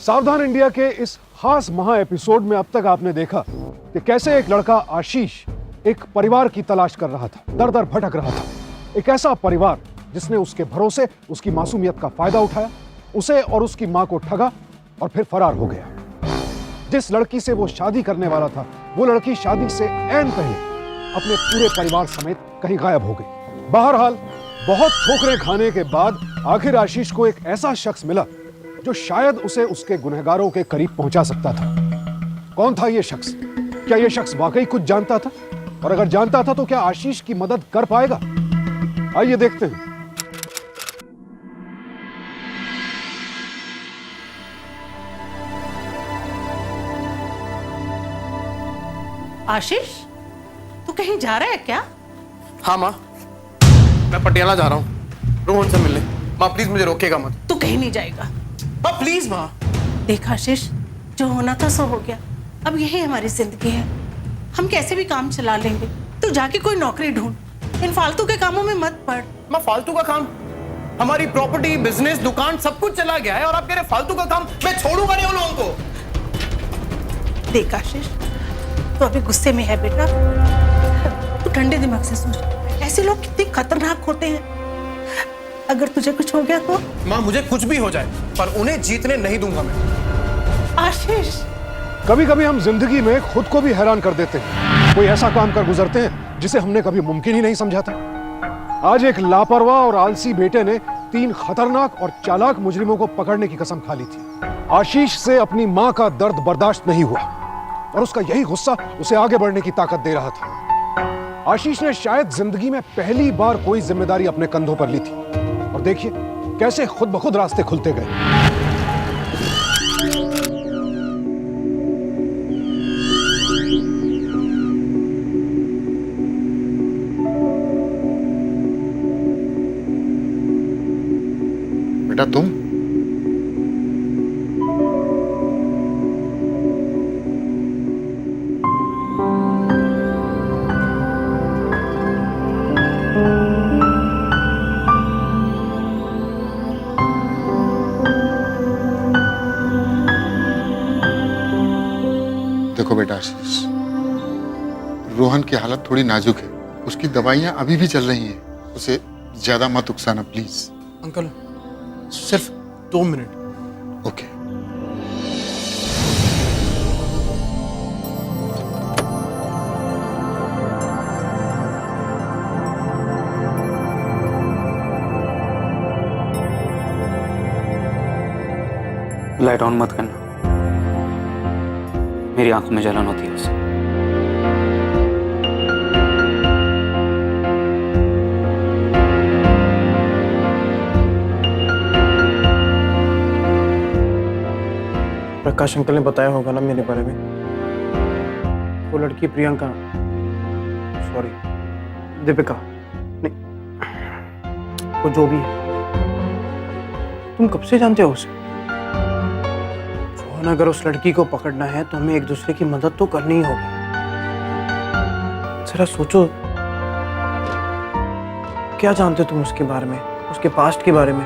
सावधान इंडिया के इस खास महा एपिसोड में अब तक आपने देखा कि कैसे एक लड़का आशीष एक परिवार की तलाश कर रहा था, दर दर भटक रहा था। एक ऐसा परिवार जिसने उसके भरोसे उसकी मासूमियत का फायदा उठाया, उसे और उसकी मां को ठगा और फिर फरार हो गया। जिस लड़की से वो शादी करने वाला था, वो लड़की शादी से ऐन पहले अपने पूरे परिवार समेत कहीं गायब हो गई। बहरहाल बहुत ठोकरें खाने के बाद आखिर आशीष को एक ऐसा शख्स मिला जो शायद उसे उसके गुनहगारों के करीब पहुंचा सकता था। कौन था यह शख्स? क्या यह शख्स वाकई कुछ जानता था? और अगर जानता था तो क्या आशीष की मदद कर पाएगा? आइए देखते हैं। आशीष, तू कहीं जा रहा है क्या? हाँ माँ, मैं पटियाला जा रहा हूँ रोहन से मिलने। माँ प्लीज मुझे रोकेगा मत। तू कहीं नहीं जाएगा। माँ प्लीज माँ। देख आशीष, जो होना था सो हो गया। अब यही हमारी जिंदगी है, हम कैसे भी काम चला लेंगे। तू जाके कोई नौकरी ढूंढ, इन फालतू के कामों में मत पड़। माँ फालतू का काम? हमारी प्रॉपर्टी, बिजनेस, दुकान सब कुछ चला गया है और आप कह रहे फालतू का काम? मैं छोड़ूंगा नहीं उन लोगों को। देख आशीष, तू अभी गुस्से में है बेटा, तू ठंडे दिमाग से सोच। ऐसे लोग कितने खतरनाक होते हैं। अगर तुझे कुछ हो गया तो? माँ मुझे कुछ भी हो जाए पर उन्हें जीतने नहीं दूंगा मैं। आशीष, कभी कभी हम जिंदगी में खुद को भी हैरान कर देते हैं। कोई ऐसा काम कर गुजरते हैं जिसे हमने कभी मुमकिन ही नहीं समझा था। आज एक लापरवाह और आलसी बेटे ने 3 खतरनाक और चालाक मुजरिमों को पकड़ने की कसम खा ली थी। आशीष से अपनी मां का दर्द बर्दाश्त नहीं हुआ और उसका यही गुस्सा उसे आगे बढ़ने की ताकत दे रहा था। आशीष ने शायद जिंदगी में पहली बार कोई जिम्मेदारी अपने कंधों पर ली थी और देखिए कैसे खुद ब खुद रास्ते खुलते गए। बेटा तुम? देखो बेटा आशीष, रोहन की हालत थोड़ी नाजुक है, उसकी दवाइयां अभी भी चल रही हैं, उसे ज्यादा मत उकसाना प्लीज। अंकल सिर्फ 2 मिनट। ओके। लाइट ऑन मत करना, मेरी आंखों में जलन होती है उससे। प्रकाश अंकल ने बताया होगा ना मेरे बारे में। वो लड़की प्रियंका, सॉरी दीपिका, नहीं वो जो भी है। तुम कब से जानते हो उसे? रोहन, अगर उस लड़की को पकड़ना है तो हमें एक दूसरे की मदद तो करनी ही होगी। जरा सोचो, क्या जानते हो तुम उसके बारे में, उसके पास्ट के बारे में?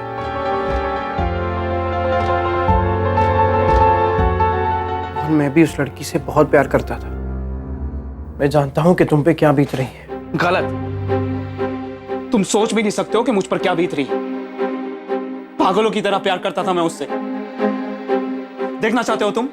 मैं भी उस लड़की से बहुत प्यार करता था। मैं जानता हूं कि तुम पे क्या बीत रही है। गलत। तुम सोच भी नहीं सकते हो कि मुझ पर क्या बीत रही है। पागलों की तरह प्यार करता था मैं उससे। देखना चाहते हो तुम?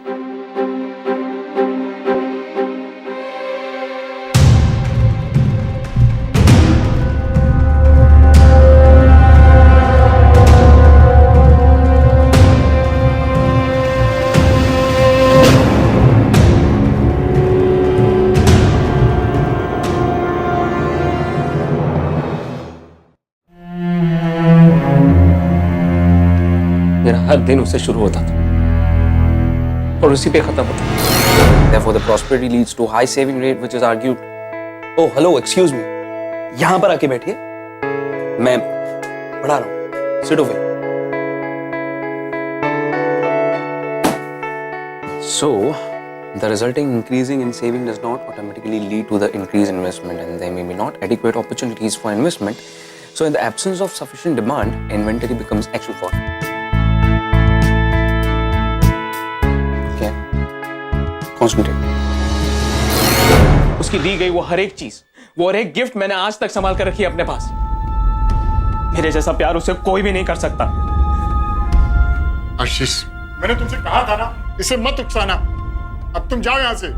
मेरा हर दिन उससे शुरू होता था और उसी पे खत्म होता। Therefore, the prosperity leads to high saving rate, which is argued. Oh, hello, excuse me. यहाँ पर आके बैठिए, मैं पढ़ा रहा हूँ। Sit over. So, the resulting increasing in saving does not automatically lead to the increase in investment, and there may be not adequate opportunities for investment. So, in the absence of sufficient demand, inventory becomes actual for. Concentrate. उसकी दी गई वो हर एक चीज, वो हर एक gift मैंने आज तक संभाल कर रखी है अपने पास। मेरे जैसा प्यार उसे कोई भी नहीं कर सकता। आशीष, मैंने तुमसे कहा था ना, इसे मत उकसाना। अब तुम जाओ यहां से।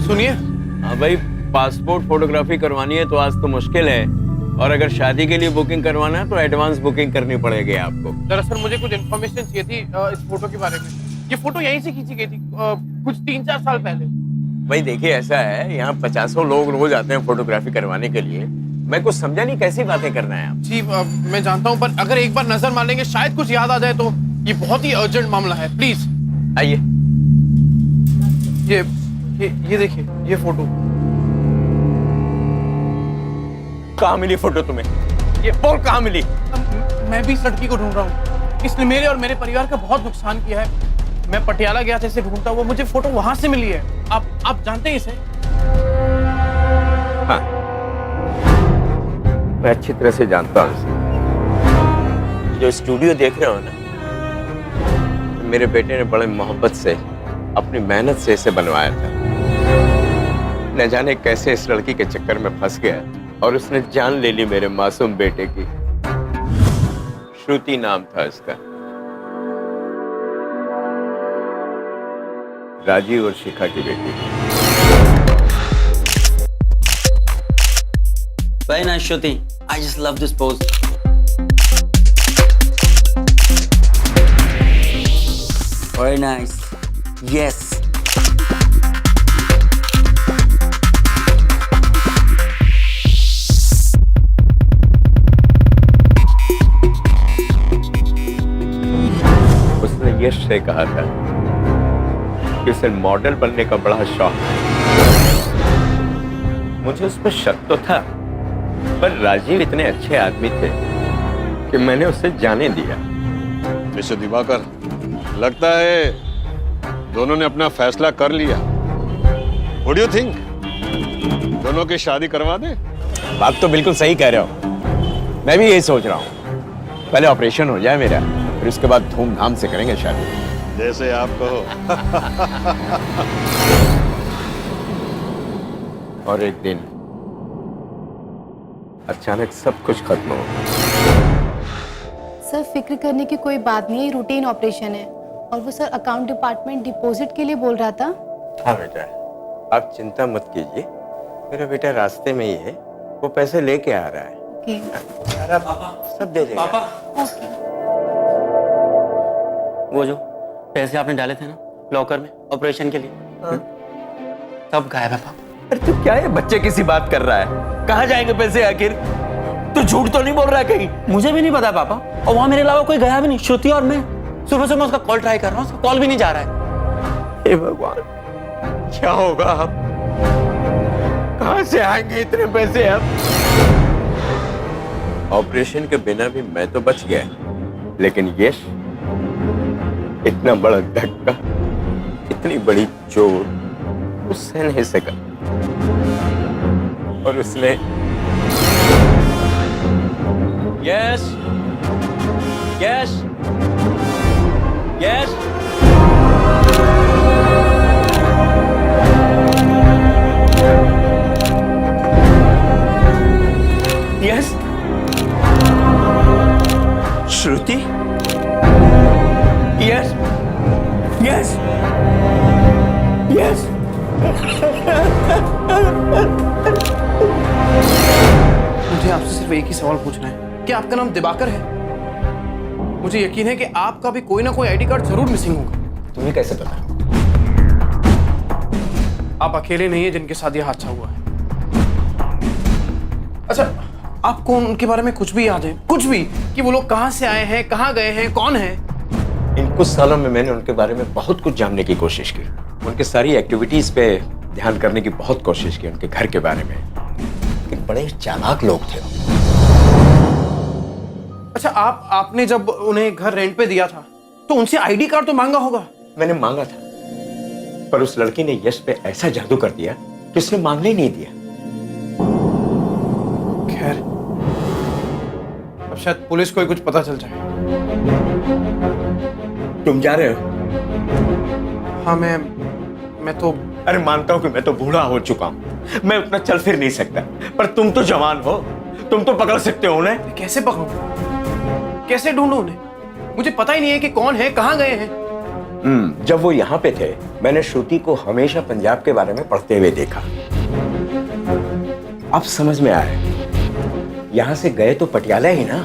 सुनिए, हाँ भाई, पासपोर्ट फोटोग्राफी करवानी है तो आज तो मुश्किल है, और अगर शादी के लिए बुकिंग करवाना है तो एडवांस बुकिंग करनी पड़ेगी आपको। दरअसल मुझे कुछ इन्फॉर्मेशन चाहिए थी इस फोटो के बारे में। ये फोटो यहीं से खींची गई थी कुछ 3-4 साल पहले। भाई देखिए, ऐसा है, यहाँ 50 लोग रोज आते हैं फोटोग्राफी करवाने के लिए। मैं कुछ समझा नहीं, कैसी बातें करना है आप? जी मैं जानता हूँ, पर अगर एक बार नजर मार लेंगे शायद कुछ याद आ जाए। तो ये बहुत ही अर्जेंट मामला है, प्लीज आइए। ये देखिए, ये फोटो। कहाँ मिली फोटो तुम्हें? ये बोल, कहाँ मिली? मैं भी इस लड़की को ढूंढ रहा हूँ। इसने मेरे और मेरे परिवार का बहुत नुकसान किया है। मैं पटियाला गया था इसे ढूंढता हुआ, मुझे फोटो वहां से मिली है। आप जानते हैं इसे? हाँ, मैं अच्छी तरह से जानता हूँ इसे। जो स्टूडियो देख रहे हो ना, मेरे बेटे ने बड़े मोहब्बत से, अपनी मेहनत से इसे बनवाया था। न जाने कैसे इस लड़की के चक्कर में फंस गया और उसने जान ले ली मेरे मासूम बेटे की। श्रुति नाम था इसका। राजीव और शिखा की बेटी। Very nice, Shruti. I just love this pose. Very nice. Yes. उसने यश से कहा था कि उसे मॉडल बनने का बड़ा शौक है। मुझे उस पर शक तो था, पर राजीव इतने अच्छे आदमी थे कि मैंने उसे जाने दिया। मिस्टर दिवाकर, लगता है दोनों ने अपना फैसला कर लिया। What do you think? दोनों की शादी करवा दें? बात तो बिल्कुल सही कह रहे हो। मैं भी यही सोच रहा हूँ। पहले ऑपरेशन हो जाए मेरा, फिर उसके बाद धूमधाम से करेंगे शादी। जैसे आप कहो। और एक दिन अचानक सब कुछ खत्म हो गया। सर, फिक्र करने की कोई बात नहीं है, रूटीन ऑपरेशन है। और वो सर अकाउंट डिपार्टमेंट डिपॉजिट के लिए बोल रहा था। हाँ बेटा, आप चिंता मत कीजिए, मेरा बेटा रास्ते में ही है, वो पैसे लेके आ रहा है। ओके। सब दे देगा। वो जो पैसे आपने डाले थे ना लॉकर में ऑपरेशन के लिए, सब गायब है पापा। अरे तू क्या है, बच्चे किसी बात कर रहा है? कहाँ जाएंगे पैसे आखिर? तू झूठ तो नहीं बोल रहा कहीं? मुझे भी नहीं पता पापा, और वहां मेरे अलावा कोई गया भी नहीं। श्रुति और मैं सुबह से मैं उसका कॉल ट्राई कर रहा हूँ, उसका कॉल भी नहीं जा रहा है। हे भगवान, क्या होगा अब? कहाँ से आएंगे इतने पैसे अब? ऑपरेशन के बिना भी मैं तो बच गया, लेकिन यश, इतना बड़ा धक्का, इतनी बड़ी चोट वो सह नहीं सका। और उसने यश यश यश यस श्रुति, यस यस यस। मुझे आपसे सिर्फ एक ही सवाल पूछना है, क्या आपका नाम दिवाकर है? मुझे यकीन है कि आपका भी कोई ना कोई आईडी कार्ड जरूर मिसिंग होगा। तुम्हें कैसे पता? आप अकेले नहीं है जिनके साथ यह हादसा हुआ है। अच्छा, आपको उनके बारे में कुछ भी याद है? कुछ भी, कि वो लोग कहां से आए हैं, कहां गए हैं, कौन है? इन कुछ सालों में मैंने उनके बारे में बहुत कुछ जानने की कोशिश की। उनके सारी एक्टिविटीज पे ध्यान करने की बहुत कोशिश की, उनके घर के बारे में, लेकिन बड़े चालाक लोग थे वो। अच्छा, आपने जब उन्हें घर रेंट पे दिया था तो उनसे आईडी कार्ड तो मांगा होगा? मैंने मांगा था, पर उस लड़की ने यश पे ऐसा जादू कर दिया कि उसने मांगने ही नहीं दिया। खैर, अब शायद पुलिस को ही कुछ पता चल जाए। तुम जा रहे हो? हाँ, मैं तो अरे मानता हूं कि मैं तो बूढ़ा हो चुका हूं, मैं उतना चल फिर नहीं सकता, पर तुम तो जवान हो, तुम तो पकड़ सकते हो उन्हें। कैसे पकड़ूं? कैसे ढूंढूं उन्हें? मुझे पता ही नहीं है कि कौन है, कहां गए हैं। जब वो यहाँ पे थे, मैंने श्रुति को हमेशा पंजाब के बारे में पढ़ते हुए देखा। अब समझ में आया, यहां से गए तो पटियाला ही ना।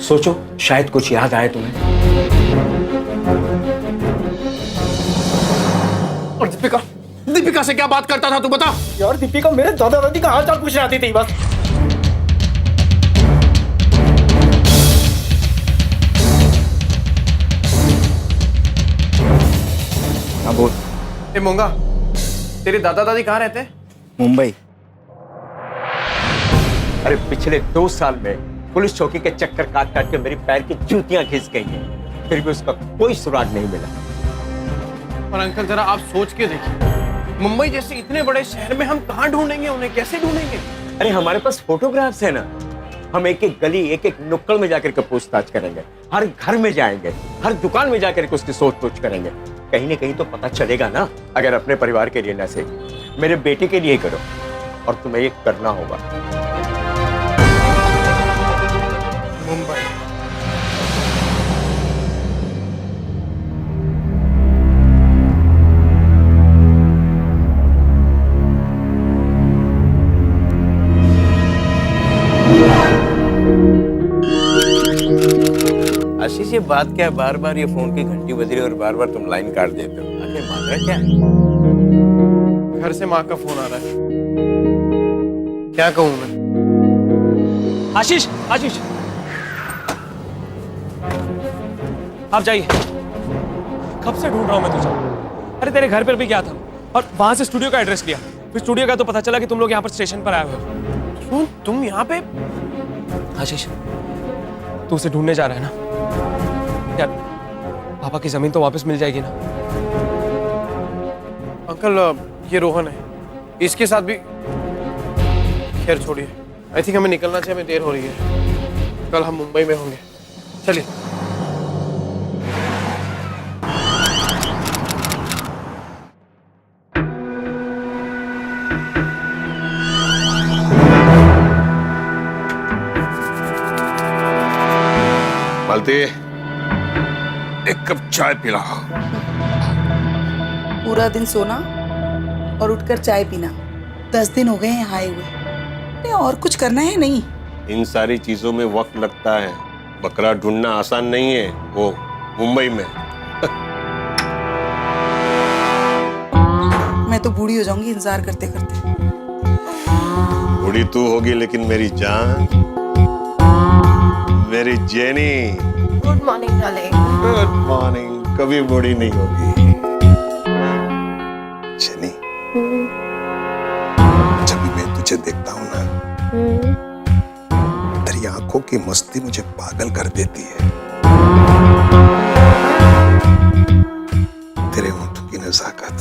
सोचो, शायद कुछ याद आए तुम्हें। और दीपिका से क्या बात करता था तू, बता। यार दीपिका मेरे दादा दादी का हाल चाल पूछने आती थी बस। हाँ बोल। ए मोंगा, तेरे दादा दादी कहाँ रहते? मुंबई। अरे पिछले 2 साल में पुलिस चौकी के चक्कर काट काट के मेरी पैर की जूतियां घिस गई हैं, फिर भी उसका कोई सुराग नहीं मिला। और अंकल, जरा आप सोच के देखिए, मुंबई जैसे इतने बड़े शहर में हम कहाँ ढूंढेंगे उन्हें, कैसे ढूंढेंगे? अरे हमारे पास फोटोग्राफ्स है ना, हम एक एक गली, एक एक नुक्कड़ में जाकर के पूछताछ करेंगे, हर घर में जाएंगे, हर दुकान में जाकर के उसकी सोच पूछ करेंगे। कहीं ना कहीं तो पता चलेगा ना। अगर अपने परिवार के लिए ना से, मेरे बेटे के लिए करो, और तुम्हें ये करना होगा। मुंबई। आशीष, ये बात क्या है, बार बार ये फोन की घंटी बज रही है और बार बार तुम लाइन काट देते हो। आखिर माजरा क्या है? घर से माँ का फोन आ रहा है, क्या कहूँ मैं? आशीष, आशीष, आप जाइए। कब से ढूंढ रहा हूं मैं तुझे। अरे तेरे घर पर भी गया था और वहां से स्टूडियो का एड्रेस लिया, फिर स्टूडियो का तो पता चला कि तुम लोग यहाँ पर स्टेशन पर आए हो। सुन, तुम यहाँ पे? आशीष, तू उसे ढूंढने जा रहा है ना यार, पापा की जमीन तो वापस मिल जाएगी ना। अंकल, ये रोहन है, इसके साथ भी। खैर छोड़िए, आई थिंक हमें निकलना चाहिए, हमें देर हो रही है। कल हम मुंबई में होंगे, चलिए। मालती, एक कप चाय पिला। पूरा दिन सोना और उठकर चाय पीना। 10 दिन हो गए यहाँ आए हुए, नहीं और कुछ करना है नहीं? इन सारी चीजों में वक्त लगता है, बकरा ढूंढना आसान नहीं है, वो मुंबई में। मैं तो बूढ़ी हो जाऊंगी इंतजार करते करते। बूढ़ी तू होगी, लेकिन मेरी जान, मेरी jenny. Good morning darling. Good morning. कभी बूढ़ी नहीं होगी जेनी। जब भी मैं तुझे देखता हूँ ना, तेरी आंखों की मस्ती मुझे पागल कर देती है। तेरे होंठों की नजाकत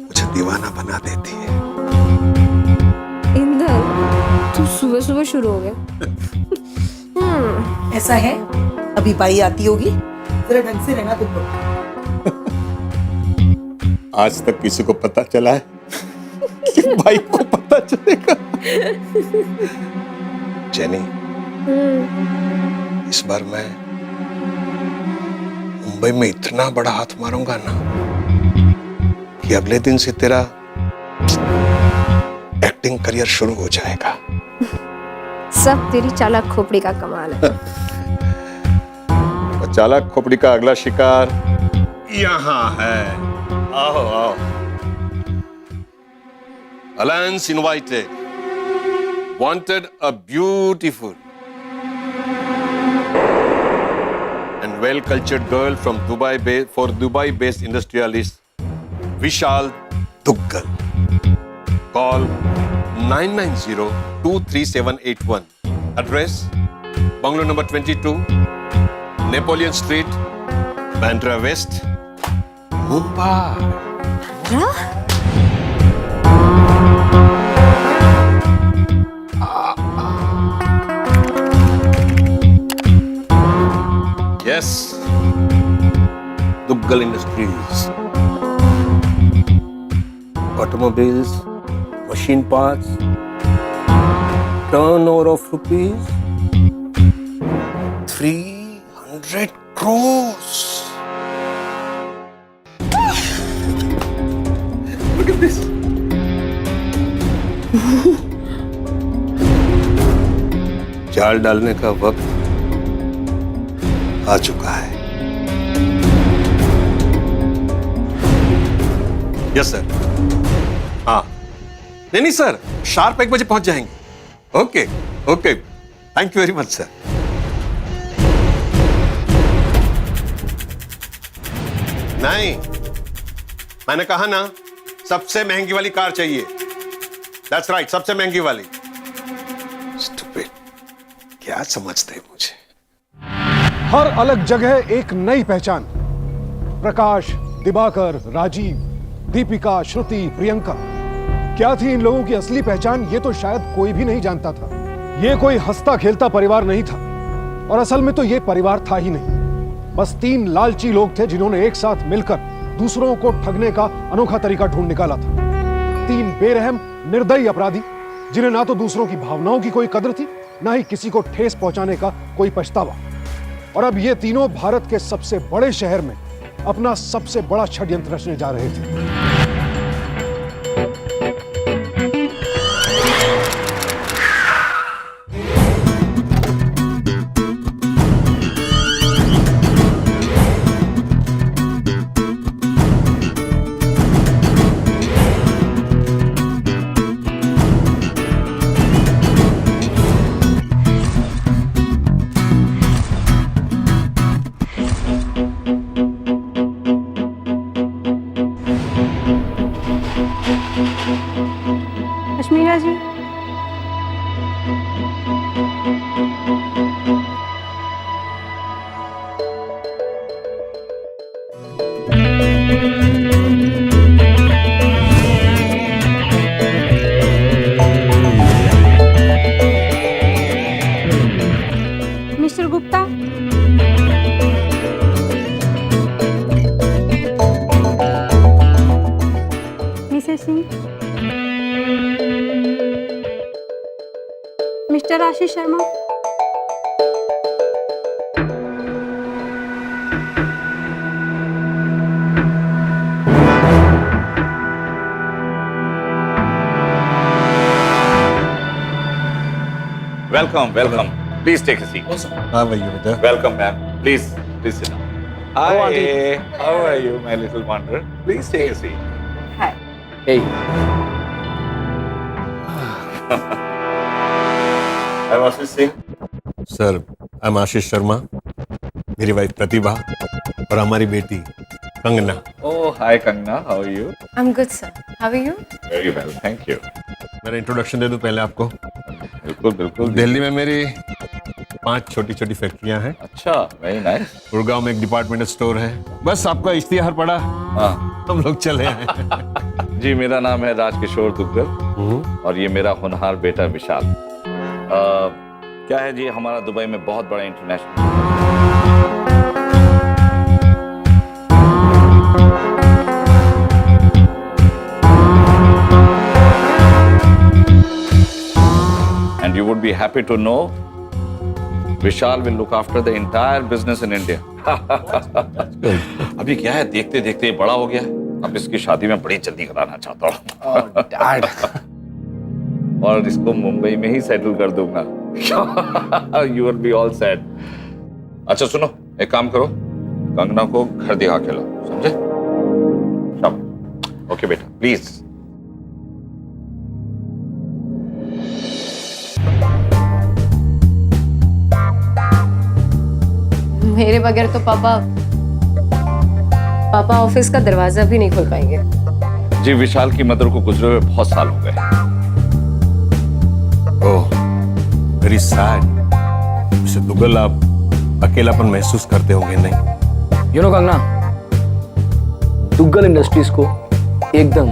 मुझे दीवाना बना देती है। इंदर, तू सुबह सुबह शुरू हो गया। ऐसा है, अभी बाई आती होगी, जरा ढंग से रहना तुम लोग। आज तक किसी को पता चला है कि भाई को पता चलेगा? जेनी, इस बार मैं मुंबई में इतना बड़ा हाथ मारूंगा ना कि अगले दिन से तेरा एक्टिंग करियर शुरू हो जाएगा। सब तेरी चालाक खोपड़ी का कमाल है। और चालाक खोपड़ी का अगला शिकार यहाँ है। आओ आओ। Alliance invited. Wanted a beautiful and well-cultured girl from Dubai-based industrialist Vishal Duggal. Call 990-23781. Address: Bungalow number 22, Napoleon Street, Bandra West, Mumbai. Yes, Duggal Industries. Automobiles, machine parts, turnover of rupees 300 crores. Look at this. जाल डालने का वक्त आ चुका है। Yes sir. हाँ, नहीं sir, sharp 1 बजे पहुंच जाएंगे। Okay okay, thank you very much sir. नहीं, मैंने कहा ना, सबसे महंगी वाली कार चाहिए। दैट्स राइट, सबसे महंगी वाली। स्टूपिड, क्या समझते हैं मुझे? हर अलग जगह एक नई पहचान। प्रकाश, दिवाकर, राजीव, दीपिका, श्रुति, प्रियंका। क्या थी इन लोगों की असली पहचान, ये तो शायद कोई भी नहीं जानता था। ये कोई हंसता खेलता परिवार नहीं था, और असल में तो ये परिवार था ही नहीं। बस 3 लालची लोग थे जिन्होंने एक साथ मिलकर दूसरों को ठगने का अनोखा तरीका ढूंढ निकाला था। 3 बेरहम, निर्दयी अपराधी जिन्हें ना तो दूसरों की भावनाओं की कोई कदर थी, ना ही किसी को ठेस पहुंचाने का कोई पछतावा। और अब ये तीनों भारत के सबसे बड़े शहर में अपना सबसे बड़ा षड्यंत्र रचने जा रहे थे। Kashmira ji, mister Gupta, missus Singh, mister Ashish Sharma, Welcome, welcome. Please take a seat. हाँ भैया बेटा। Welcome, ma'am. Please sit down. Hi, how are you, my little wonder? Please take a seat. Hey, I'm Ashish Singh. Sir, I am Ashish Sharma, मेरी wife Pratibha और हमारी बेटी Kangna. Oh, hi, Kangna. How are you? I'm good, sir. How are you? Very well, thank you. मेरा introduction दे दूं पहले आपको। बिल्कुल, बिल्कुल. दिल्ली में मेरी 5 छोटी-छोटी फैक्ट्रियां हैं। अच्छा, very nice. गुड़गांव में एक डिपार्टमेंटल स्टोर है। बस आपका इश्तिहार पड़ा, हाँ. हम लोग चले आए। जी, मेरा नाम है राजकिशोर दुग्गल और ये मेरा होनहार बेटा विशाल। क्या है जी, हमारा दुबई में बहुत बड़ा international and you would be happy to know Vishal will look after the entire business in India. अभी क्या है, देखते देखते ये बड़ा हो गया है, अब इसकी शादी में बड़ी जल्दी कराना चाहता हूँ। Dad. और इसको मुंबई में ही सेटल कर दूंगा। You will be all set. अच्छा सुनो, एक काम करो, कंगना को घर दिखा के लो, समझे? ओके बेटा, प्लीज। मेरे बगैर तो पापा ऑफिस का दरवाजा भी नहीं खोल पाएंगे। जी, विशाल की मदर को गुजरे हुए बहुत साल हो गए। Oh, very sad. Mister Duggal, आप अकेलापन महसूस करते होंगे नहीं? You know Kangana, Duggal industries को एकदम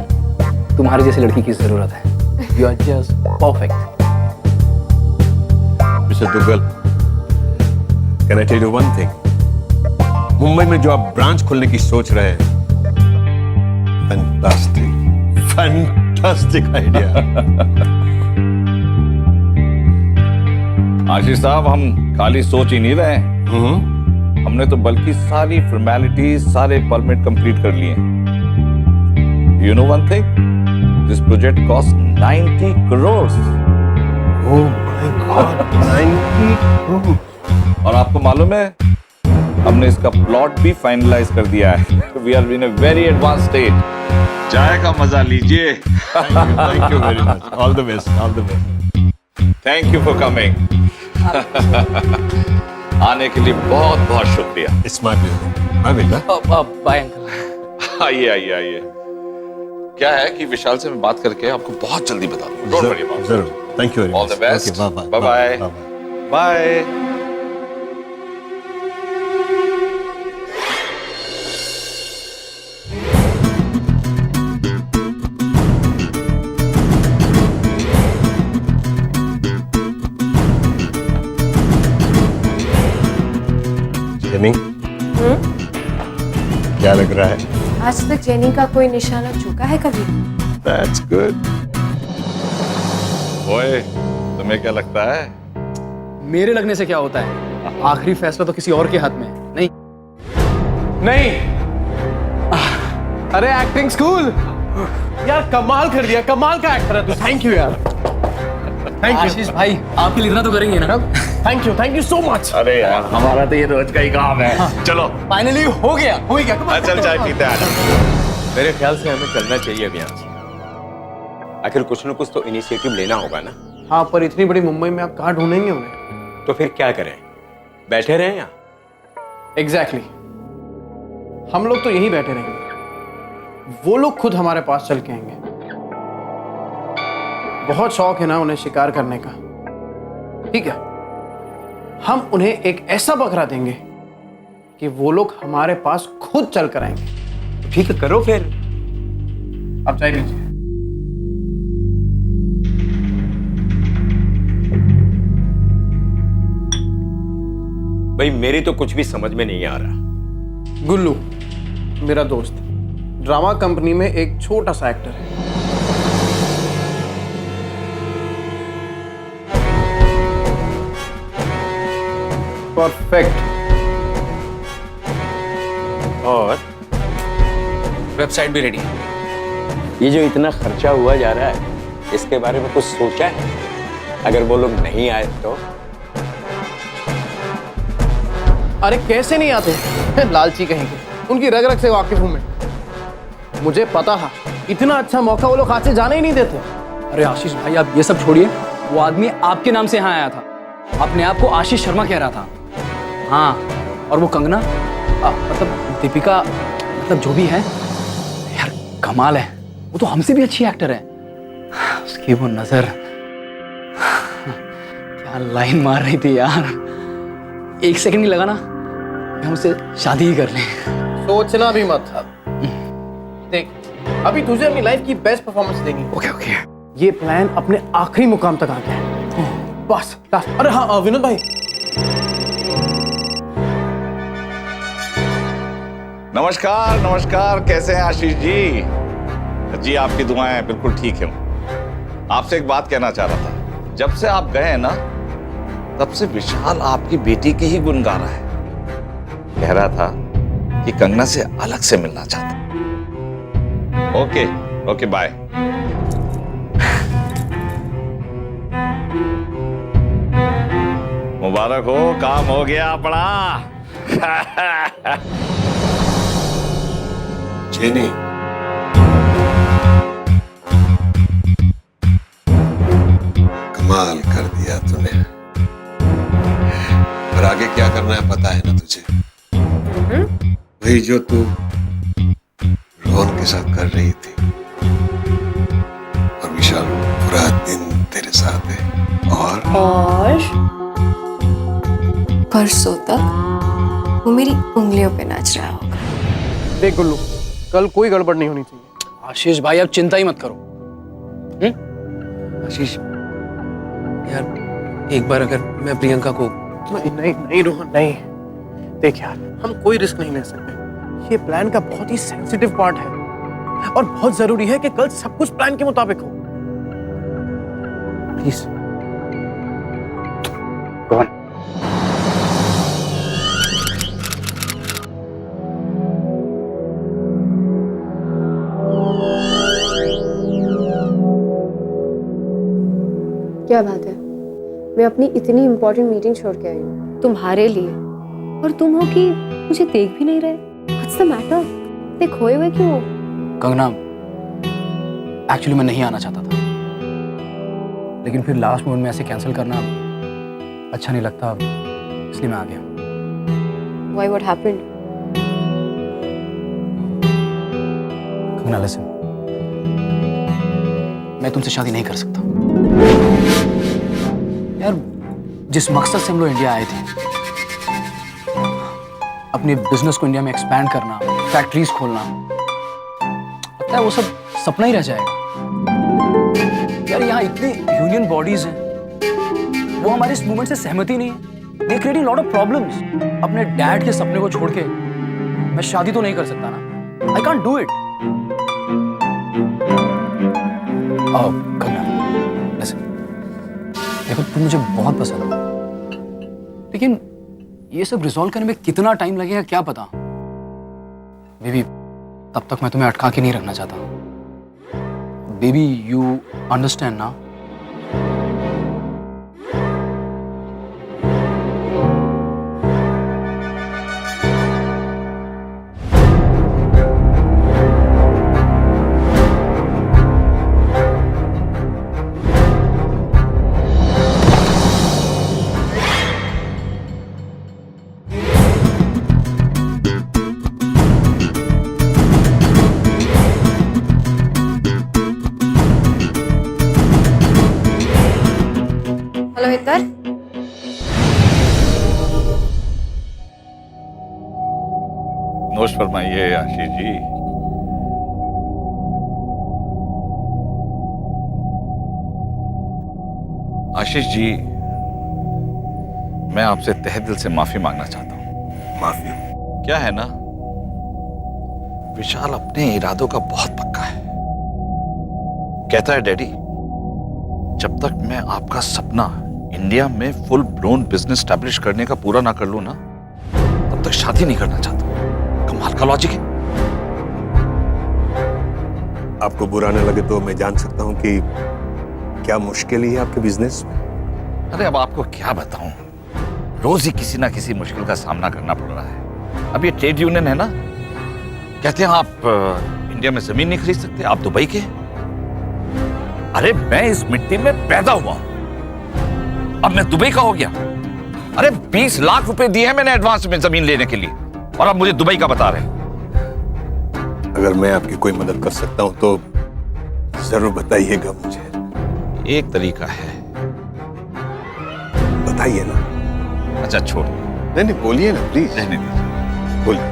तुम्हारी जैसी लड़की की जरूरत है। You are just perfect. Mister Duggal, can I tell you one thing? Mumbai में जो आप ब्रांच खोलने की सोच रहे हैं, फैंटास्टिक आइडिया। आशीष साहब, हम खाली सोच ही नहीं रहे हैं। हमने तो बल्कि सारी फॉर्मेलिटीज, सारे परमिट कंप्लीट कर लिए। You know one thing, this project cost 90 crore. Oh my God, 90 crore. और आपको मालूम है, हमने इसका प्लॉट भी फाइनलाइज कर दिया है। We are in a very advance stage. चाय का मजा लीजिए। Thank you very much. All the best, all the best. Thank you for coming. आने के लिए बहुत बहुत शुक्रिया। It's my pleasure. माय बेटा। Bye uncle. आइए आइए आइए। क्या है कि विशाल से मैं बात करके आपको बहुत जल्दी बता दूंगा। Don't worry about it. जरूर। Thank you very much. All the best. Bye bye. Bye. Jenny, क्या लग रहा है? आज तक जेनी का कोई निशाना चूका है कभी? That's good. ओए, तुम्हें क्या लगता है? मेरे लगने से क्या होता है? आखिरी फैसला तो किसी और के हाथ में नहीं। नहीं। अरे एक्टिंग स्कूल यार, कमाल कर दिया। कमाल का एक्टर है तू। थैंक यू यार। थैंक यू आशीष भाई, आपके लिए इतना तो करेंगे ना। Thank you so much. अरे यार, हमारा तो ये रोज का ही काम है। हाँ। चलो फाइनली हो गया। चल चाय पीते हैं। मेरे ख्याल से हमें चलना चाहिए अब यहाँ से। आखिर कुछ न कुछ तो इनिशिएटिव लेना होगा ना। हाँ, पर इतनी बड़ी मुंबई में आप कहाँ ढूंढेंगे उन्हें? तो फिर क्या करें? बैठे रहें यहाँ? एग्जैक्टली। हम लोग तो यहीं बैठे रहेंगे, वो लोग खुद हमारे पास चल के आएंगे। बहुत शौक है ना उन्हें शिकार करने का। ठीक है, हम उन्हें एक ऐसा बकरा देंगे कि वो लोग हमारे पास खुद चल कर आएंगे। ठीक है, करो फिर। आप चाय लीजिए। भाई, मेरी तो कुछ भी समझ में नहीं आ रहा। गुल्लू मेरा दोस्त ड्रामा कंपनी में एक छोटा सा एक्टर है। परफेक्ट। और वेबसाइट भी रेडी है। ये जो इतना खर्चा हुआ जा रहा है, इसके बारे में कुछ सोचा है? अगर वो लोग नहीं आए तो? अरे कैसे नहीं आते लालची कहेंगे, उनकी रग रग से वाकिफ हूं मैं। मुझे पता था इतना अच्छा मौका वो लोग हाथ से जाने ही नहीं देते। अरे आशीष भाई, आप ये सब छोड़िए। वो आदमी आपके नाम से यहाँ आया था, अपने आप को आशीष शर्मा कह रहा था। हाँ, और वो कंगना, मतलब दीपिका, मतलब जो भी है यार, कमाल है। वो तो हमसे भी अच्छी एक्टर है। उसकी वो नजर, क्या लाइन मार रही थी यार। एक सेकंड नहीं लगा ना हम उससे शादी ही कर लें। सोचना भी मत। देख, अभी तुझे अपनी लाइफ की बेस्ट परफॉर्मेंस देनी है। ओके। ये प्लान अपने आखिरी मुकाम तक आ गया है। बस लास्ट। अरे हाँ विनोद भाई। नमस्कार नमस्कार, कैसे हैं आशीष जी? जी, आपकी दुआएं बिल्कुल ठीक है। आपसे एक बात कहना चाह रहा था। जब से आप गए हैं ना, तब से विशाल आपकी बेटी के ही गुण गा रहा है। कह रहा था कि कंगना से अलग से मिलना चाहता। Okay okay, bye. मुबारक हो, काम हो गया अपना। जेनी, कमाल कर दिया तूने। पर आगे क्या करना है पता है ना तुझे? वही जो तू रोहन के साथ कर रही थी। और विशाल पूरा दिन तेरे साथ है और परसों तक वो मेरी उंगलियों पे नाच रहा होगा। देख गुल्लू, कल कोई गड़बड़ नहीं होनी चाहिए। आशीष भाई आप चिंता ही मत करो। आशीष यार एक बार अगर मैं प्रियंका को नहीं नहीं नहीं रोहन नहीं। देख यार, हम कोई रिस्क नहीं ले सकते। ये प्लान का बहुत ही सेंसिटिव पार्ट है और बहुत जरूरी है कि कल सब कुछ प्लान के मुताबिक हो। प्लीज रोहन। क्या बात है? मैं अपनी इतनी इंपॉर्टेंट मीटिंग छोड़ के आई हूँ तुम्हारे लिए, और तुम हो कि मुझे देख भी नहीं रहे। What's the matter? इतने खोए हुए क्यों हो? कंगना, एक्चुअली मैं नहीं आना चाहता था, लेकिन फिर लास्ट मोमेंट में ऐसे कैंसिल करना अच्छा नहीं लगता, इसलिए मैं आ गया। Why, what happened? Kangana listen, मैं तुमसे शादी नहीं कर सकता। यार जिस मकसद से हम लोग इंडिया आए थे, अपने बिजनेस को इंडिया में एक्सपैंड करना, फैक्ट्रीज खोलना, लगता है वो सब सपना ही रह जाएगा। यार यहाँ इतनी यूनियन बॉडीज हैं, वो हमारे इस मूवमेंट से सहमति नहीं है। दे क्रिएटिंग लॉट ऑफ प्रॉब्लम्स। अपने डैड के सपने को छोड़ के मैं शादी तो नहीं कर सकता ना। I can't do it. देखो तुम मुझे बहुत पसंद हो, लेकिन ये सब रिजॉल्व करने में कितना टाइम लगेगा क्या पता। बेबी तब तक मैं तुम्हें अटका के नहीं रखना चाहता। बेबी यू अंडरस्टैंड ना? हेलो हितर, नोश फरमाइए आशीष जी। आशीष जी, मैं आपसे तहे दिल से माफी मांगना चाहता हूं। माफी? क्या है ना, विशाल अपने इरादों का बहुत पक्का है। कहता है डैडी, जब तक मैं आपका सपना इंडिया में फुल ब्लोन बिजनेस स्टैब्लिश करने का पूरा ना कर लूं ना, तब तक शादी नहीं करना चाहता। कमाल का लॉजिक है। आपको बुरा न लगे तो मैं जान सकता हूं कि क्या मुश्किल है आपके बिजनेस में? अरे अब आपको क्या बताऊं, रोज ही किसी ना किसी मुश्किल का सामना करना पड़ रहा है। अब ये ट्रेड यूनियन है ना, कहते हैं आप इंडिया में जमीन नहीं खरीद सकते, आप दुबई के। अरे मैं इस मिट्टी में पैदा हुआ हूं, अब मैं दुबई का हो गया। अरे 20 लाख रुपए दिए हैं मैंने एडवांस में जमीन लेने के लिए, और अब मुझे दुबई का बता रहे हैं। अगर मैं आपकी कोई मदद कर सकता हूं तो जरूर बताइएगा मुझे। एक तरीका है। बताइए ना। अच्छा छोड़। नहीं नहीं बोलिए ना प्लीज। रहने दीजिए। बोलिए।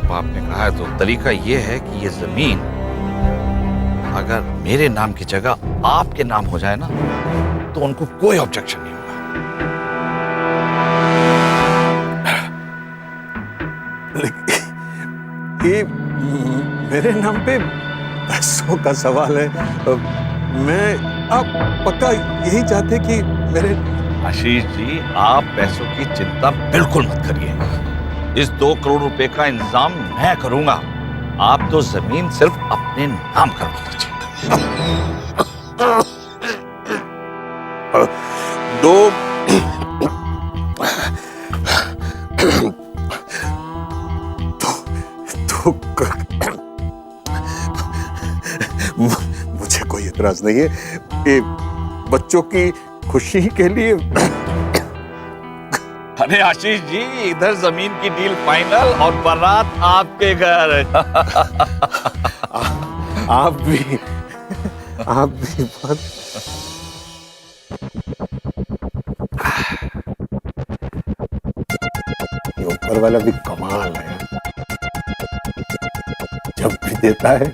अब आपने कहा है तो तरीका यह है कि ये जमीन अगर मेरे नाम की जगह आपके नाम हो जाए ना, तो उनको कोई ऑब्जेक्शन नहीं होगा। ये मेरे नाम पे पैसों का सवाल है। मैं आप पक्का यही चाहते कि मेरे... आशीष जी, आप पैसों की चिंता बिल्कुल मत करिए। इस 2 करोड़ रुपए का इंतजाम मैं करूंगा। आप तो जमीन सिर्फ अपने नाम कर दीजिए। मुझे कोई इतराज नहीं है। ये बच्चों की खुशी के लिए अरे आशीष जी, इधर जमीन की डील फाइनल और बारात आपके घर। आप भी बहुत ये ऊपर वाला भी कमाल है, जब भी देता है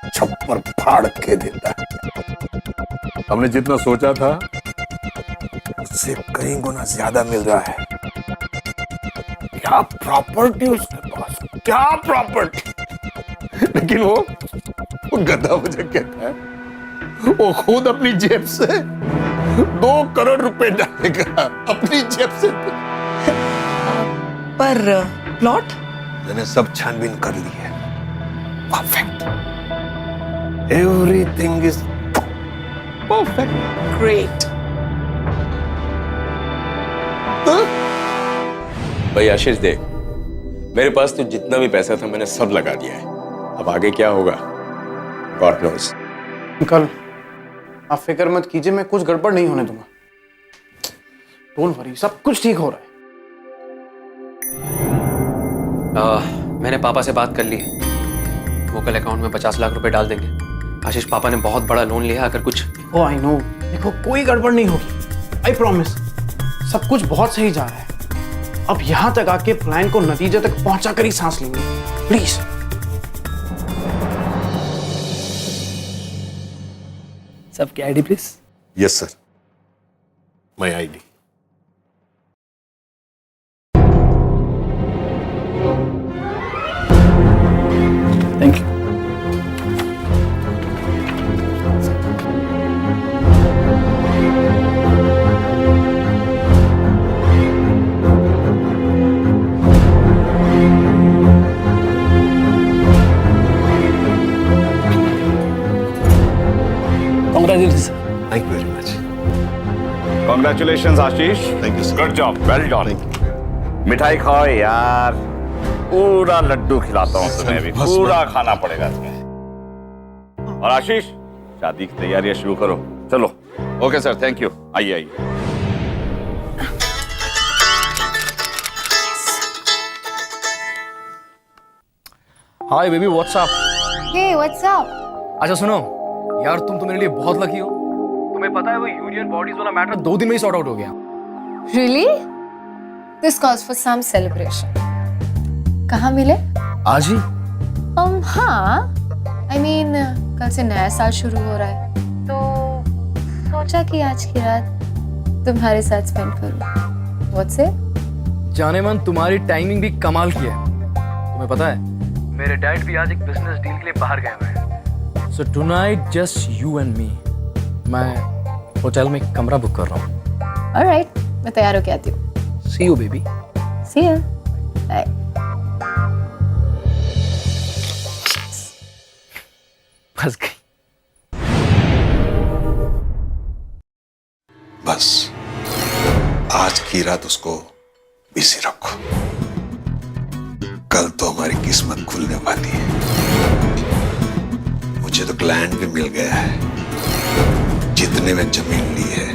छप्पर फाड़ के देता है। हमने जितना सोचा था उससे कई गुना ज्यादा मिल रहा है। क्या प्रॉपर्टी उसके पास, क्या प्रॉपर्टी। लेकिन वो गधा मुझे कहता है वो खुद अपनी जेब से 2 करोड़ रुपए डालेगा, अपनी जेब से। पर प्लॉट मैंने सब छानबीन कर ली है, perfect, everything is perfect, great. भाई आशीष देख, मेरे पास तो जितना भी पैसा था मैंने सब लगा दिया है। अब आगे क्या होगा गॉड नोस। अंकल आप फिक्र मत कीजिए, मैं कुछ गड़बड़ नहीं होने दूंगा। डोंट वरी, सब कुछ ठीक हो रहा है। मैंने पापा से बात कर ली है, वो कल अकाउंट में 50 लाख रुपए डाल देंगे। आशीष पापा ने बहुत बड़ा लोन लिया, अगर कुछ ओ आई नो, देखो कोई गड़बड़ नहीं होगी, आई प्रॉमिस। सब कुछ बहुत सही जा रहा है। अब यहां तक आके प्लान को नतीजे तक पहुंचा कर ही सांस लेंगे, प्लीज। सबकी ID please. Yes sir, my ID. Thank you. Thank you very much. Congratulation Ashish, thank you sir. Good job, well done. मिठाई खाओ यार, पूरा लड्डू खिलाता हूँ तुम्हें भी, पूरा खाना पड़ेगा तुम्हें। और आशीष, शादी की तैयारियां शुरू करो, चलो। Okay sir, thank you. आइए आइए। Hi baby, what's up. Hey what's up? अच्छा सुनो यार, तुम तो मेरे लिए बहुत लकी हो। तुम्हें पता है वो यूनियन बॉडीज वाला मैटर 2 दिन में ही सॉर्ट आउट हो गया। Really? This calls for some celebration. कहाँ मिले? आज ही? हाँ, आई मीन कल से नया साल शुरू हो रहा है, तो सोचा कि आज की रात तुम्हारे साथ स्पेंड करूं। What's it? जाने मन, तुम्हारी टाइमिंग भी कमाल की है। तुम्हें पता है मेरे डैड भी आज एक बिजनेस डील के लिए बाहर गए हुए हैं। So tonight just you and me. मैं होटल में एक कमरा बुक कर रहा हूँ। ऑलराइट, मैं तैयार होके आती हूँ। See you baby. See you. Bye. फंस गई। बस आज की रात उसको बिजी रखो, कल तो हमारी किस्मत खुलने वाली है। मुझे तो लैंड भी मिल गया है, जितने में जमीन ली है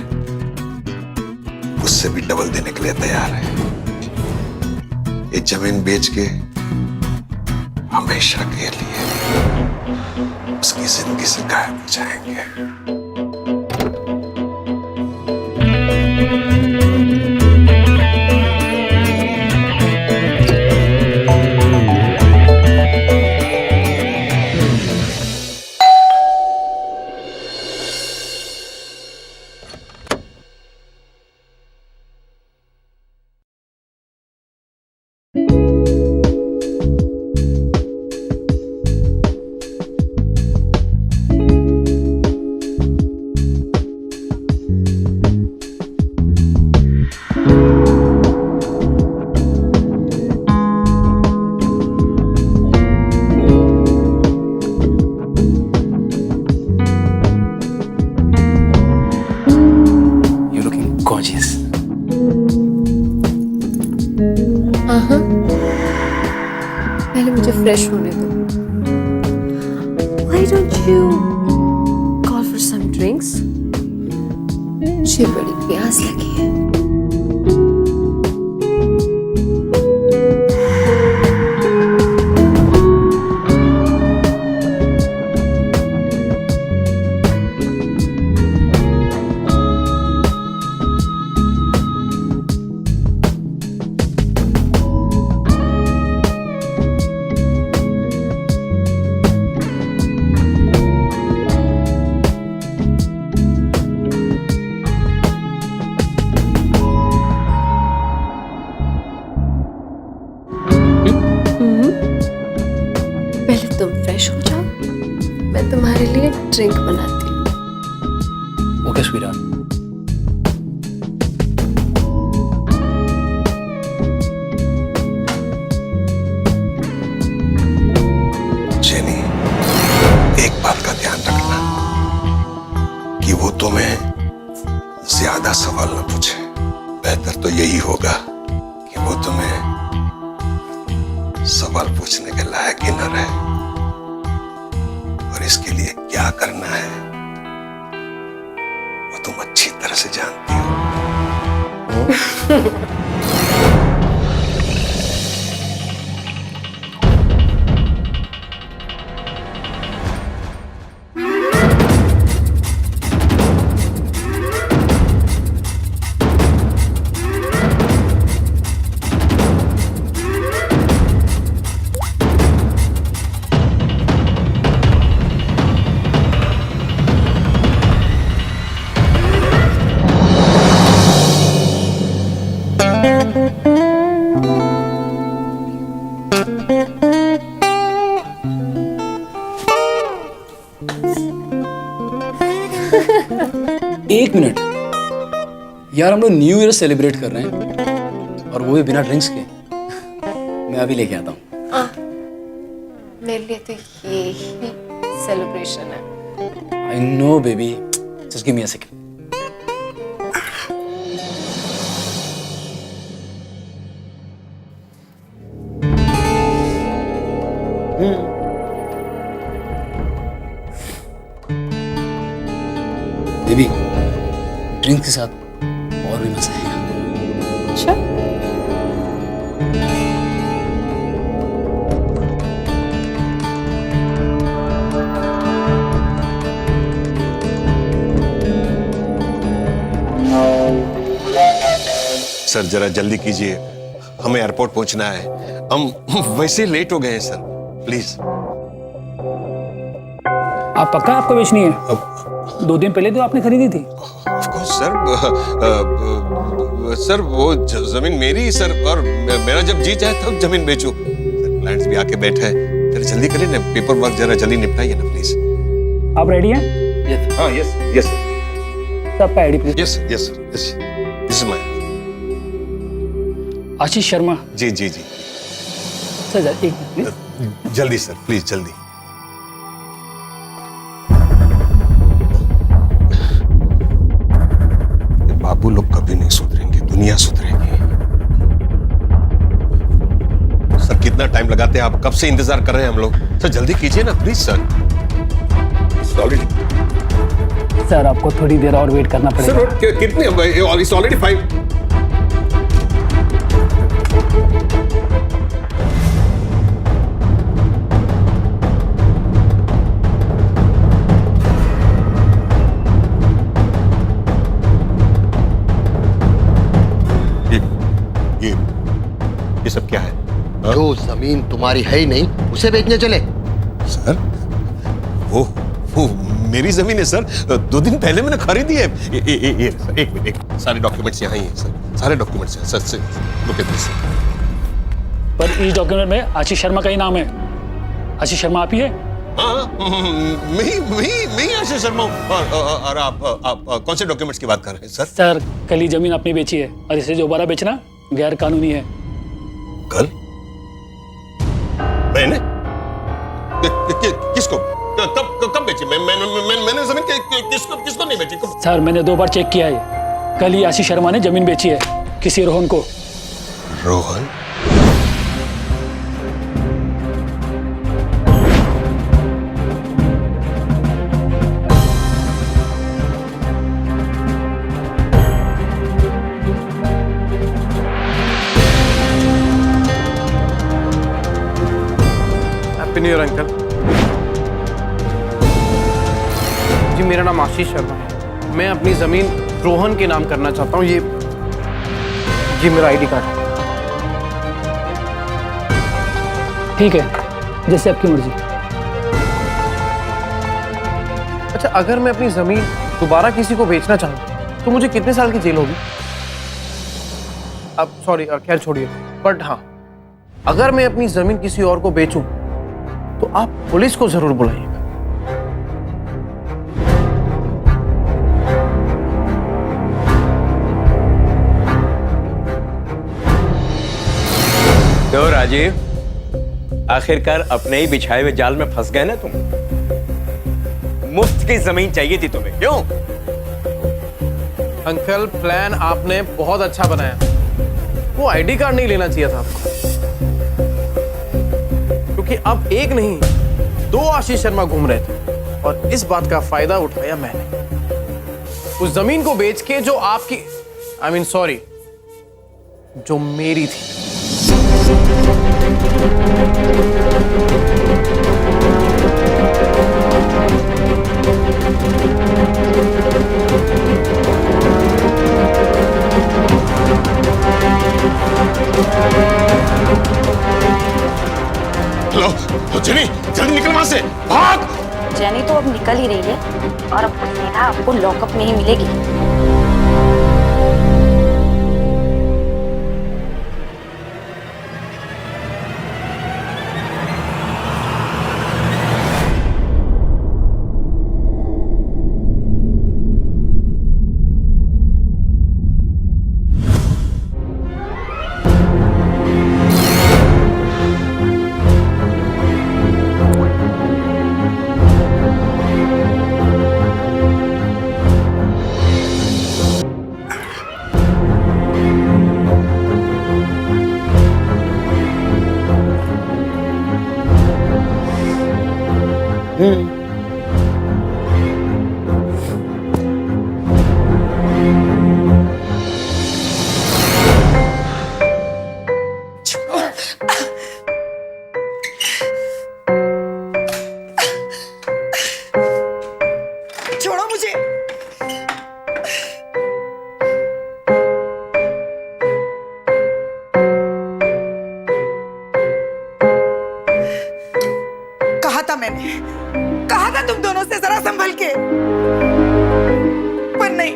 उससे भी डबल देने के लिए तैयार है। ये जमीन बेच के हमेशा के लिए उसकी जिंदगी से गायब हो जाएंगे। पहले मुझे फ्रेश होने दो। Why don't you call for some drinks? मुझे बड़ी प्यास लगी है। तुम फ्रेश हो जाओ, मैं तुम्हारे लिए ड्रिंक बनाती हूँ। Okay sweetheart. जेनी, एक बात का ध्यान रखना कि वो तुम्हें ज्यादा सवाल न पूछे। बेहतर तो यही होगा कि वो तुम्हें सवाल पूछने के लायक ही न रहे। और इसके लिए क्या करना है वो तुम अच्छी तरह से जानती हो। एक मिनट यार, हम लोग न्यू ईयर सेलिब्रेट कर रहे हैं और वो भी बिना ड्रिंक्स के। मैं अभी लेके आता हूँ। मेरे लिए तो ये ही सेलिब्रेशन है। I know baby, just give me a second. Baby, drink के साथ और भी मजा आएगा। अच्छा, सर जरा जल्दी कीजिए, हमें एयरपोर्ट पहुंचना है। हम वैसे ही लेट हो गए हैं सर, प्लीज। आप पक्का आपको बेचनी है? 2 दिन पहले तो आपने खरीदी थी। सर सर वो जमीन मेरी सर, और मेरा जब जी चाहे तब जमीन बेचूं। क्लाइंट्स भी आके बैठे हैं, जरा जल्दी करिए ना, पेपर वर्क जरा जल्दी निपटाइए ना प्लीज। आप रेडी हैं? हाँ यस यस सबका ID please. Yes yes yes, this is my. Ashish Sharma. जी जी जी सर एक मिनट प्लीज। जल्दी सर, प्लीज जल्दी। बाबू लोग कभी नहीं सुधरेंगे, दुनिया सुधरेगी। सर कितना टाइम लगाते हैं आप? कब से इंतजार कर रहे हैं हम लोग। सर जल्दी कीजिए ना प्लीज सर। सर आपको थोड़ी देर और वेट करना पड़ेगा। सर कितने? It's already 5। ये सब क्या है? जो जमीन तुम्हारी है ही नहीं उसे बेचने चले। सर वो मेरी जमीन है सर, 2 दिन पहले मैंने खरीदी है। ये सर, एक मिनट, सारे डॉक्यूमेंट्स यहाँ ही हैं सर, सारे डॉक्यूमेंट्स हैं सर। Look at this. पर इस डॉक्यूमेंट में आशीष शर्मा का ही नाम है। आशीष शर्मा आप ही है? हाँ, मैं आशीष शर्मा हूँ। और आप कौन से डॉक्यूमेंट्स की बात कर रहे हैं सर? सर कल ही जमीन अपनी बेची है और इसे दोबारा बेचना गैर कानूनी है। कल? मैंने? किसको? कब बेची? मैंने जमीन किसको नहीं बेची? सर मैंने 2 बार चेक किया है, कल ही आशीष शर्मा ने जमीन बेची है किसी रोहन को। Rohan? Happy new year uncle ji. मेरा नाम आशीष शर्मा है। मैं अपनी जमीन रोहन के नाम करना चाहता हूँ। ये मेरा आईडी कार्ड है। ठीक है, जैसे आपकी मर्जी। अच्छा, अगर मैं अपनी जमीन दोबारा किसी को बेचना चाहूँ तो मुझे कितने साल की जेल होगी? अब सॉरी, खैर छोड़िए। बट हाँ, अगर मैं अपनी जमीन किसी और को बेचूं तो आप पुलिस को जरूर बुलाइएगा। तो राजीव, आखिरकार अपने ही बिछाए हुए जाल में फंस गए ना तुम। मुफ्त की जमीन चाहिए थी तुम्हें, क्यों? अंकल, प्लान आपने बहुत अच्छा बनाया। वो आईडी कार्ड नहीं लेना चाहिए था आपको, क्योंकि अब एक नहीं 2 आशीष शर्मा घूम रहे थे और इस बात का फायदा उठाया मैंने। उस जमीन को बेच के जो आपकी सॉरी, जो मेरी थी। लो जेनी, जल्दी निकल वहां से, भाग। जेनी तो अब निकल ही रही है और अब सीधा आपको लॉकअप में ही मिलेगी। छोड़ो मुझे। कहा था मैंने, कहा था तुम दोनों से जरा संभल के, पर नहीं।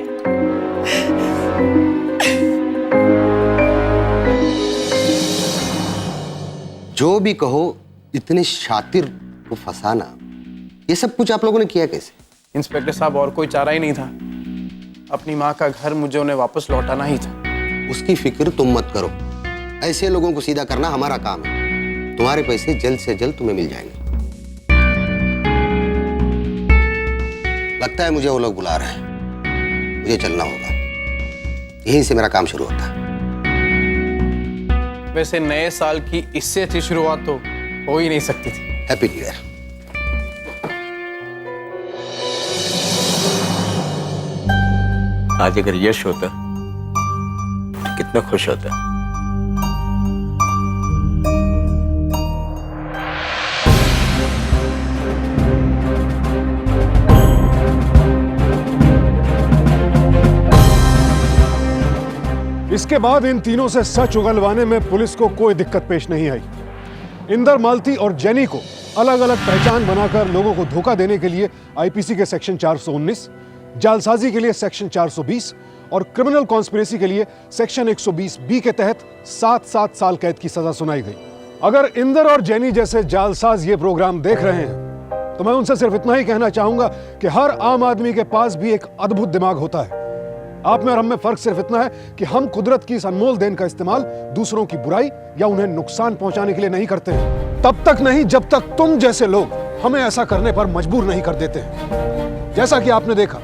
जो भी कहो, इतने शातिर को फंसाना, ये सब कुछ आप लोगों ने किया कैसे? इंस्पेक्टर साहब, और कोई चारा ही नहीं था। अपनी माँ का घर मुझे उन्हें वापस लौटाना ही था। उसकी फिक्र तुम मत करो, ऐसे लोगों को सीधा करना हमारा काम है। तुम्हारे पैसे जल्द से जल्द तुम्हें मिल जाएंगे। लगता है मुझे वो लोग बुला रहे हैं, मुझे चलना होगा। यहीं से मेरा काम शुरू होता है। वैसे नए साल की इससे अच्छी शुरुआत तो हो ही नहीं सकती थी। Happy new year. आज अगर यश होता तो कितना खुश होता। इसके बाद इन तीनों से सच उगलवाने में पुलिस को कोई दिक्कत पेश नहीं आई। इंदर, मालती और जेनी को अलग अलग पहचान बनाकर लोगों को धोखा देने के लिए आईपीसी के सेक्शन 419, जालसाजी के लिए सेक्शन 420 और क्रिमिनल कॉन्स्पिरेसी के लिए सेक्शन 120B के तहत 7-7 साल कैद की सजा सुनाई गई। अगर इंदर और जेनी जैसे जालसाज ये प्रोग्राम देख रहे हैं तो मैं उनसे सिर्फ इतना ही कहना चाहूंगा कि हर आम आदमी के पास भी एक अद्भुत दिमाग होता है। आप में और हम में फर्क सिर्फ इतना है कि हम कुदरत की इस अनमोल देन का इस्तेमाल दूसरों की बुराई या उन्हें नुकसान पहुंचाने के लिए नहीं करते हैं। तब तक नहीं जब तक तुम जैसे लोग हमें ऐसा करने पर मजबूर नहीं कर देते हैं। जैसा कि आपने देखा,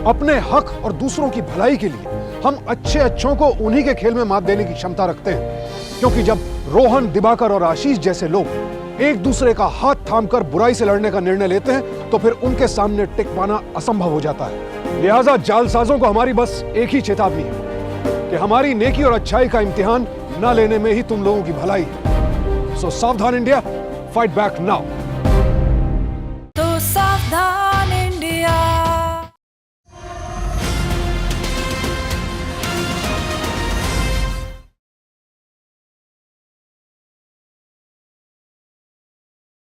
अपने हक और दूसरों की भलाई के लिए हम अच्छों को उन्हीं के खेल में मात देने की क्षमता रखते हैं, क्योंकि जब रोहन, दिवाकर और आशीष जैसे लोग एक दूसरे का हाथ थामकर बुराई से लड़ने का निर्णय लेते हैं तो फिर उनके सामने टिक पाना असंभव हो जाता है। लिहाजा जालसाजों को हमारी बस एक ही चेतावनी है कि हमारी नेकी और अच्छाई का इम्तिहान न लेने में ही तुम लोगों की भलाई है। सो सावधान इंडिया, फाइट बैक नाउ।